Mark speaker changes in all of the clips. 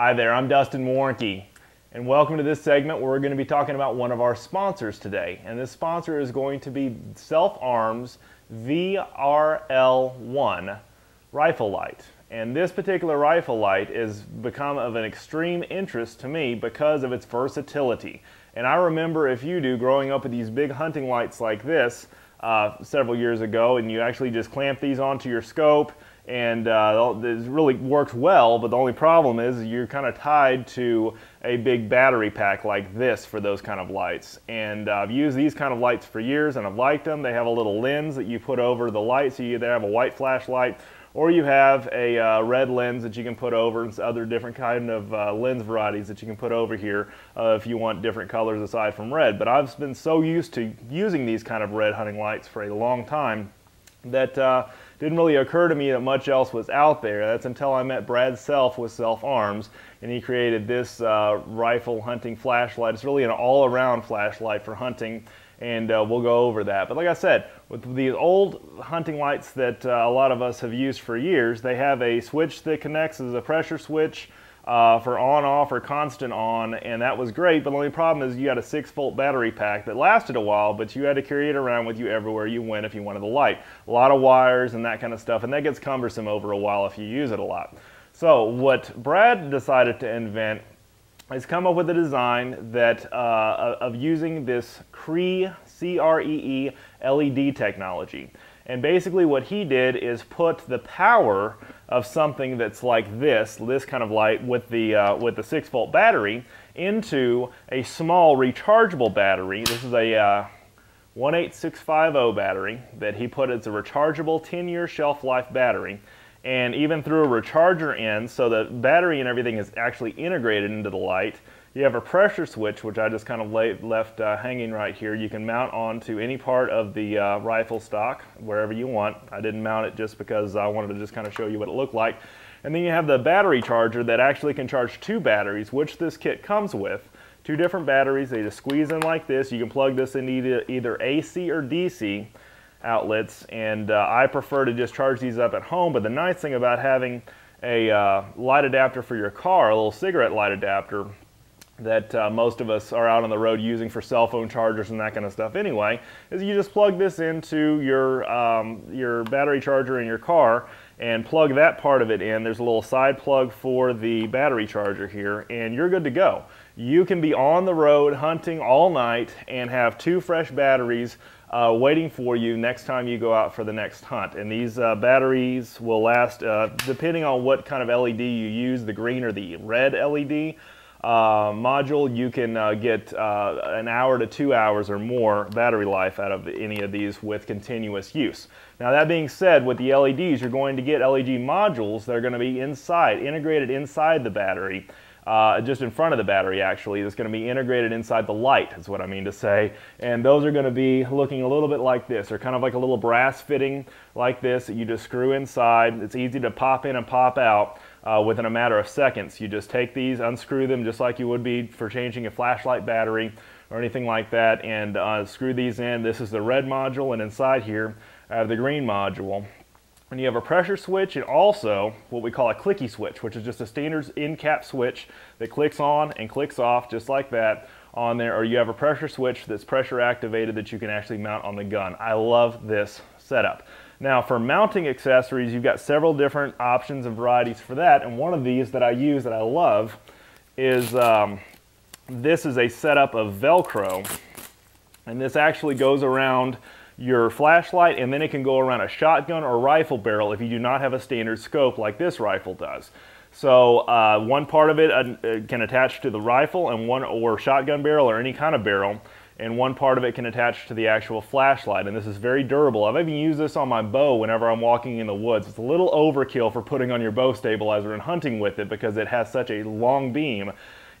Speaker 1: Hi there, I'm Dustin Warnke, and welcome to this segment where we're going to be talking about one of our sponsors today. And this sponsor is going to be Self-Arm's VRL-1 rifle light. And this particular rifle light has become of an extreme interest to me because of its versatility. And I remember, if you do, growing up with these big hunting lights like this several years ago, and you actually just clamp these onto your scope, and it really works well, but the only problem is you're kind of tied to a big battery pack like this for those kind of lights. And I've used these kind of lights for years and I've liked them. They have a little lens that you put over the light, so you either have a white flashlight or you have a red lens that you can put over, and other different kind of lens varieties that you can put over here if you want different colors aside from red. But I've been so used to using these kind of red hunting lights for a long time that didn't really occur to me that much else was out there. That's until I met Brad Self with Self-Arms, and he created this rifle hunting flashlight. It's really an all-around flashlight for hunting, and we'll go over that. But like I said, with these old hunting lights that a lot of us have used for years, they have a switch that connects as a pressure switch for on-off or constant on, and that was great, but the only problem is you had a 6-volt battery pack that lasted a while, but you had to carry it around with you everywhere you went if you wanted the light. A lot of wires and that kind of stuff, and that gets cumbersome over a while if you use it a lot. So what Brad decided to invent is come up with a design that of using this CREE, C-R-E-E LED technology. And basically what he did is put the power of something that's like this kind of light with the 6-volt battery into a small rechargeable battery. This is a 18650 battery that he put as a rechargeable 10-year shelf life battery. And even through a recharger in, so the battery and everything is actually integrated into the light. You have a pressure switch, which I just kind of left hanging right here. You can mount onto any part of the rifle stock, wherever you want. I didn't mount it just because I wanted to just kind of show you what it looked like. And then you have the battery charger that actually can charge 2 batteries, which this kit comes with. 2 different batteries. They just squeeze in like this. You can plug this into either AC or DC outlets, and I prefer to just charge these up at home. But the nice thing about having a light adapter for your car, a little cigarette light adapter, that most of us are out on the road using for cell phone chargers and that kind of stuff anyway, is you just plug this into your battery charger in your car and plug that part of it in. There's a little side plug for the battery charger here, and you're good to go. You can be on the road hunting all night and have 2 fresh batteries waiting for you next time you go out for the next hunt. And these batteries will last, depending on what kind of LED you use, the green or the red LED module, you can get an hour to 2 hours or more battery life out of any of these with continuous use. Now that being said, with the LEDs, you're going to get LED modules that are going to be integrated inside the battery, just in front of the battery actually. It's going to be integrated inside the light, is what I mean to say. And those are going to be looking a little bit like this. They're kind of like a little brass fitting like this that you just screw inside. It's easy to pop in and pop out within a matter of seconds. You just take these, unscrew them just like you would be for changing a flashlight battery or anything like that, and screw these in. This is the red module, and inside here I have the green module. And you have a pressure switch and also what we call a clicky switch, which is just a standard end cap switch that clicks on and clicks off just like that on there, or you have a pressure switch that's pressure activated that you can actually mount on the gun. I love this setup. Now for mounting accessories, you've got several different options and varieties for that, and one of these that I use that I love is this is a setup of Velcro, and this actually goes around your flashlight, and then it can go around a shotgun or rifle barrel if you do not have a standard scope like this rifle does. So one part of it can attach to the rifle and or shotgun barrel or any kind of barrel, and one part of it can attach to the actual flashlight, and this is very durable. I've even used this on my bow whenever I'm walking in the woods. It's a little overkill for putting on your bow stabilizer and hunting with it because it has such a long beam,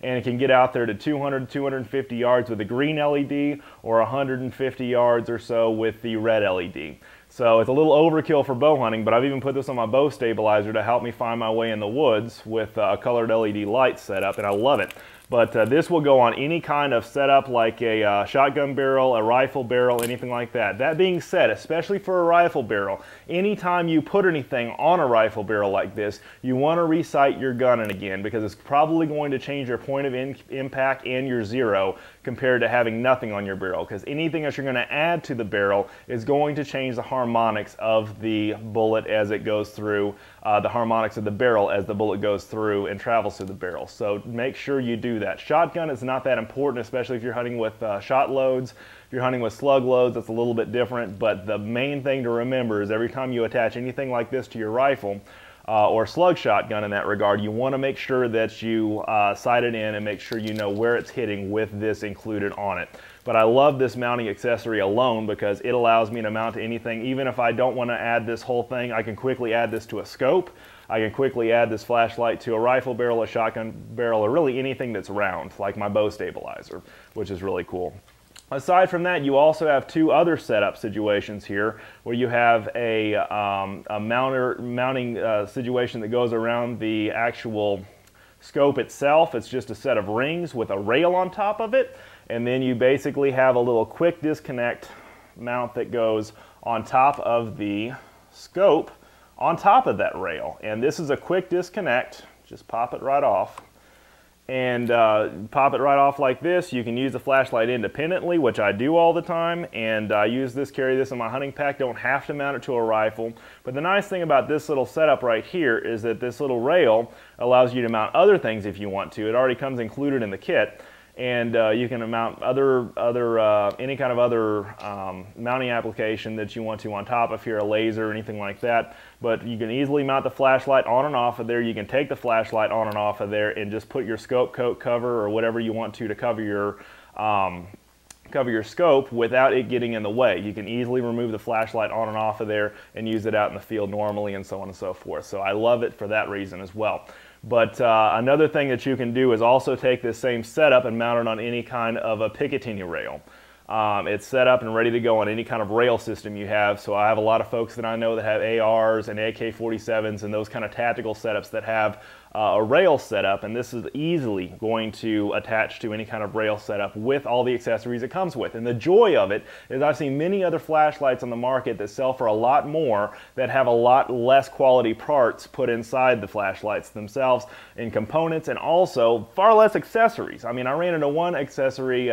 Speaker 1: and it can get out there to 200, 250 yards with the green LED or 150 yards or so with the red LED. So it's a little overkill for bow hunting, but I've even put this on my bow stabilizer to help me find my way in the woods with a colored LED light set up, and I love it. But this will go on any kind of setup like a shotgun barrel, a rifle barrel, anything like that. That being said, especially for a rifle barrel, anytime you put anything on a rifle barrel like this, you want to resight your gun in again, because it's probably going to change your point of impact and your zero compared to having nothing on your barrel, because anything that you're going to add to the barrel is going to change the harmonics of the bullet as it goes through, the harmonics of the barrel as the bullet goes through and travels through the barrel. So make sure you do that. Shotgun is not that important, especially if you're hunting with shot loads. If you're hunting with slug loads, it's a little bit different, but the main thing to remember is every time you attach anything like this to your rifle, or slug shotgun in that regard, you want to make sure that you sight it in and make sure you know where it's hitting with this included on it. But I love this mounting accessory alone because it allows me to mount to anything. Even if I don't want to add this whole thing, I can quickly add this to a scope. I can quickly add this flashlight to a rifle barrel, a shotgun barrel, or really anything that's round, like my bow stabilizer, which is really cool. Aside from that, you also have two other setup situations here where you have a mounting situation that goes around the actual scope itself. It's just a set of rings with a rail on top of it, and then you basically have a little quick disconnect mount that goes on top of the scope on top of that rail. And this is a quick disconnect. Just pop it right off. And pop it right off like this. You can use the flashlight independently, which I do all the time, and I carry this in my hunting pack. Don't have to mount it to a rifle. But the nice thing about this little setup right here is that this little rail allows you to mount other things if you want to. It already comes included in the kit, and you can mount any kind of other mounting application that you want to on top of here, a laser or anything like that. But you can easily mount the flashlight on and off of there. You can take the flashlight on and off of there and just put your scope coat cover or whatever you want to cover your scope without it getting in the way. You can easily remove the flashlight on and off of there and use it out in the field normally, and so on and so forth. So I love it for that reason as well. But another thing that you can do is also take this same setup and mount it on any kind of a Picatinny rail. It's set up and ready to go on any kind of rail system you have. So I have a lot of folks that I know that have ARs and AK-47s and those kind of tactical setups that have a rail setup, and this is easily going to attach to any kind of rail setup with all the accessories it comes with. And the joy of it is I've seen many other flashlights on the market that sell for a lot more that have a lot less quality parts put inside the flashlights themselves in components, and also far less accessories. I mean, I ran into one accessory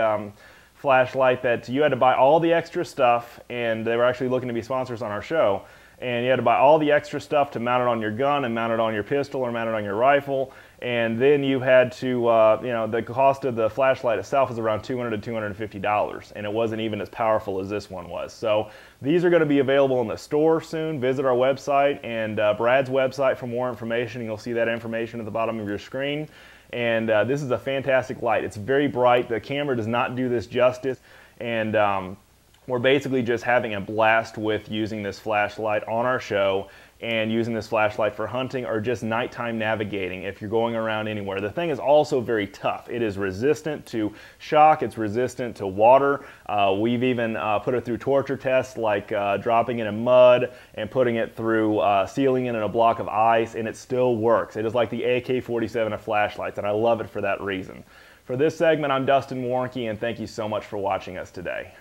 Speaker 1: flashlight that you had to buy all the extra stuff, and they were actually looking to be sponsors on our show, and you had to buy all the extra stuff to mount it on your gun and mount it on your pistol or mount it on your rifle, and then you had to, you know, the cost of the flashlight itself was around $200 to $250, and it wasn't even as powerful as this one was. So these are going to be available in the store soon. Visit our website and Brad's website for more information. You'll see that information at the bottom of your screen. And this is a fantastic light. It's very bright. The camera does not do this justice, and we're basically just having a blast with using this flashlight on our show and using this flashlight for hunting or just nighttime navigating if you're going around anywhere. The thing is also very tough. It is resistant to shock. It's resistant to water. We've even put it through torture tests, like dropping it in mud and putting it through sealing it in a block of ice, and it still works. It is like the AK-47 of flashlights, and I love it for that reason. For this segment, I'm Dustin Warnke, and thank you so much for watching us today.